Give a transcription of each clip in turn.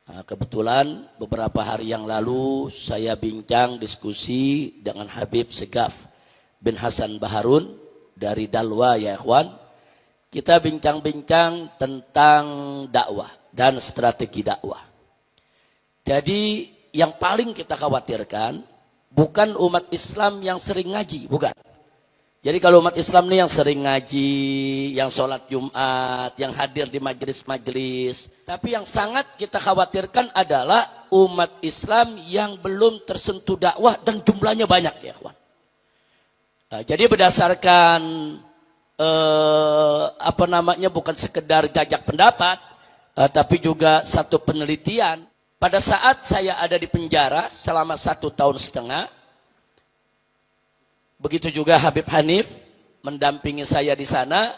Nah, kebetulan beberapa hari yang lalu saya bincang diskusi dengan Habib Segaf bin Hasan Baharun dari Dalwa ya ikhwan. Kita bincang-bincang tentang dakwah dan strategi dakwah. Jadi yang paling kita khawatirkan bukan umat Islam yang sering ngaji, bukan. Jadi kalau umat Islam ini yang sering ngaji, yang sholat Jumat, yang hadir di majelis-majelis. Tapi yang sangat kita khawatirkan adalah umat Islam yang belum tersentuh dakwah dan jumlahnya banyak ya kawan. Jadi berdasarkan bukan sekedar gajak pendapat, tapi juga satu penelitian. Pada saat saya ada di penjara selama 1,5 tahun, begitu juga Habib Hanif mendampingi saya di sana.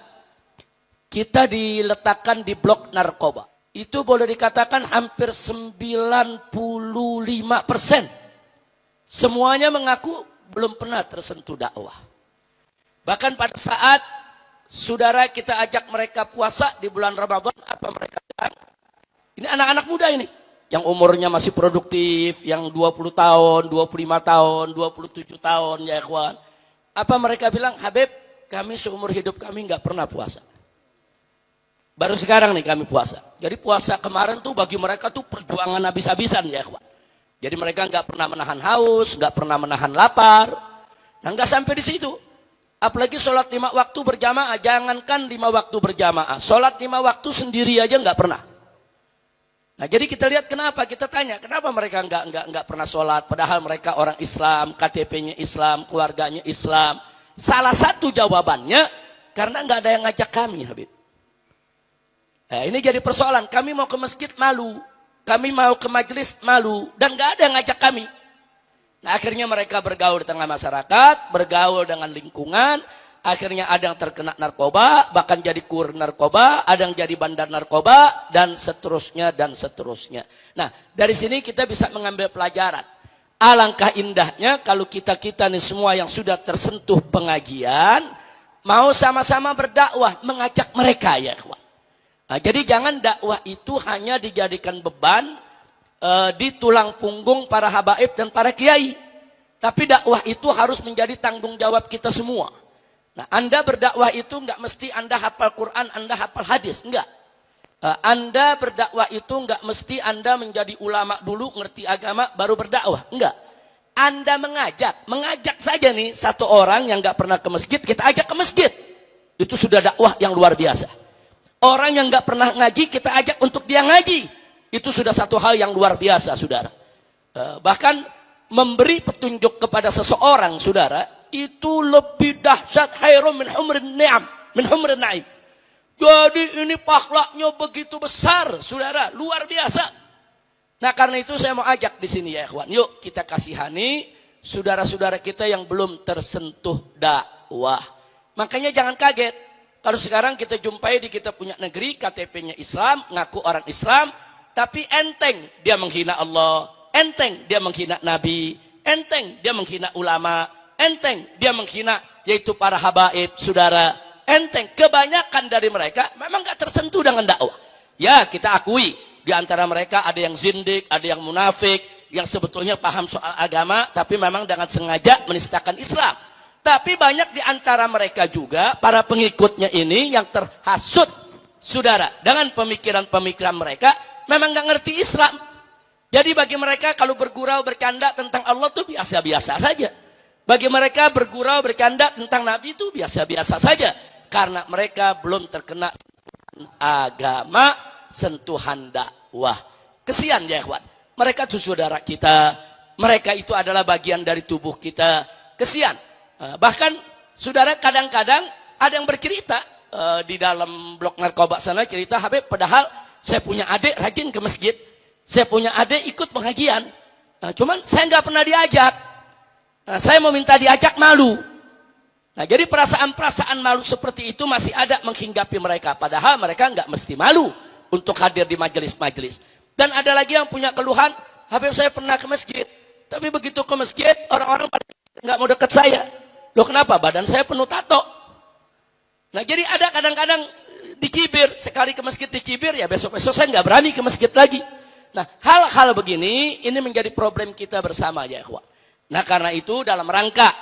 Kita diletakkan di blok narkoba. Itu boleh dikatakan hampir 95%. Semuanya mengaku belum pernah tersentuh dakwah. Bahkan pada saat saudara kita ajak mereka puasa di bulan Ramadan, apa mereka bilang? Ini anak-anak muda ini. Yang umurnya masih produktif, yang 20 tahun, 25 tahun, 27 tahun ya ikhwan. Apa mereka bilang? Habib, kami seumur hidup kami nggak pernah puasa. Baru sekarang nih kami puasa. Jadi puasa kemarin tuh bagi mereka tuh perjuangan habis-habisan ya ikhwan. Jadi mereka nggak pernah menahan haus, nggak pernah menahan lapar. Nah nggak sampai di situ. Apalagi sholat 5 waktu berjamaah, jangankan 5 waktu berjamaah. Sholat 5 waktu sendiri aja nggak pernah. Nah jadi kita lihat kenapa, kita tanya kenapa mereka nggak pernah sholat, padahal mereka orang Islam, KTP-nya Islam, keluarganya Islam. Salah satu jawabannya karena nggak ada yang ngajak kami, Habib. Nah, ini jadi persoalan. Kami mau ke masjid malu, kami mau ke majelis malu, dan nggak ada yang ngajak kami. Nah akhirnya mereka bergaul di tengah masyarakat, bergaul dengan lingkungan. Akhirnya ada yang terkena narkoba, bahkan jadi kurir narkoba, ada yang jadi bandar narkoba, dan seterusnya, dan seterusnya. Nah, dari sini kita bisa mengambil pelajaran. Alangkah indahnya kalau kita-kita nih semua yang sudah tersentuh pengajian, mau sama-sama berdakwah, mengajak mereka ya kawan. Nah, jadi jangan dakwah itu hanya dijadikan beban di tulang punggung para habaib dan para kiai. Tapi dakwah itu harus menjadi tanggung jawab kita semua. Nah, Anda berdakwah itu enggak mesti Anda hafal Quran, Anda hafal hadis, enggak. Anda berdakwah itu enggak mesti Anda menjadi ulama dulu, ngerti agama, baru berdakwah, enggak. Anda mengajak saja nih satu orang yang enggak pernah ke masjid, kita ajak ke masjid. Itu sudah dakwah yang luar biasa. Orang yang enggak pernah ngaji, kita ajak untuk dia ngaji. Itu sudah satu hal yang luar biasa, saudara. Bahkan memberi petunjuk kepada seseorang, saudara, itu lebih dahsyat khairum min humrin ni'am, min humrin na'im. Jadi ini pahalanya begitu besar, saudara, luar biasa. Nah, karena itu saya mau ajak di sini ya, ikhwan. Yuk kita kasihani saudara-saudara kita yang belum tersentuh dakwah. Makanya jangan kaget kalau sekarang kita jumpai di kita punya negeri KTP-nya Islam, ngaku orang Islam, tapi enteng dia menghina Allah, enteng dia menghina Nabi, enteng dia menghina ulama, enteng dia menghina yaitu para habaib, saudara. Enteng, kebanyakan dari mereka memang gak tersentuh dengan dakwah. Ya kita akui, di antara mereka ada yang zindik, ada yang munafik, yang sebetulnya paham soal agama, tapi memang dengan sengaja menistakan Islam. Tapi banyak di antara mereka juga, para pengikutnya ini yang terhasut, saudara, dengan pemikiran-pemikiran mereka, memang gak ngerti Islam. Jadi bagi mereka kalau bergurau, bercanda tentang Allah itu biasa-biasa saja. Bagi mereka bergurau, bercanda tentang Nabi itu biasa-biasa saja. Karena mereka belum terkena sentuhan agama, sentuhan dakwah. Kesian ya ikhwan. Mereka itu saudara kita. Mereka itu adalah bagian dari tubuh kita. Kesian. Bahkan saudara kadang-kadang ada yang bercerita. Di dalam blok narkoba sana cerita, Habib padahal saya punya adik rajin ke masjid. Saya punya adik ikut pengajian. Cuman saya nggak pernah diajak. Saya mau minta diajak malu. Nah, jadi perasaan-perasaan malu seperti itu masih ada menghinggapi mereka. Padahal mereka nggak mesti malu untuk hadir di majelis-majelis. Dan ada lagi yang punya keluhan, Habib saya pernah ke masjid. Tapi begitu ke masjid, orang-orang nggak mau dekat saya. Loh kenapa? Badan saya penuh tato. Nah jadi ada kadang-kadang dicibir. Sekali ke masjid dicibir, ya besok-besok saya nggak berani ke masjid lagi. Nah, hal-hal begini ini menjadi problem kita bersama ya ikhwan. Nah, karena itu dalam rangka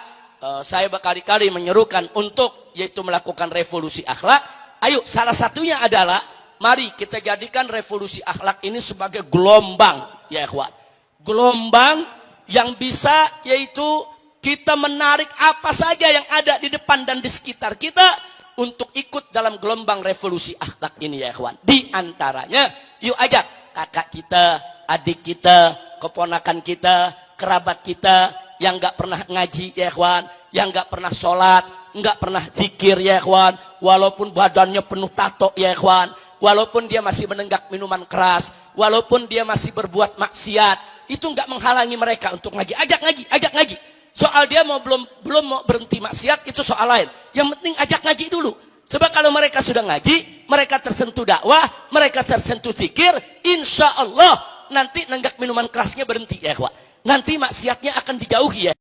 saya berkali-kali menyerukan untuk yaitu melakukan revolusi akhlak. Ayo, salah satunya adalah mari kita jadikan revolusi akhlak ini sebagai gelombang ya ikhwan. Gelombang yang bisa yaitu kita menarik apa saja yang ada di depan dan di sekitar kita untuk ikut dalam gelombang revolusi akhlak ini ya ikhwan. Di antaranya yuk ajak kakak kita, adik kita, keponakan kita, kerabat kita yang nggak pernah ngaji ya ikhwan, yang nggak pernah sholat, nggak pernah zikir ya ikhwan, walaupun badannya penuh tato ya ikhwan, walaupun dia masih menenggak minuman keras, walaupun dia masih berbuat maksiat, itu nggak menghalangi mereka untuk ngaji. Ajak ngaji, ajak ngaji. Soal dia belum mau berhenti maksiat itu soal lain. Yang penting ajak ngaji dulu. Sebab kalau mereka sudah ngaji, mereka tersentuh dakwah, mereka tersentuh zikir, insya Allah nanti nenggak minuman kerasnya berhenti ya ikhwan. Nanti maksiatnya akan dijauhi ya.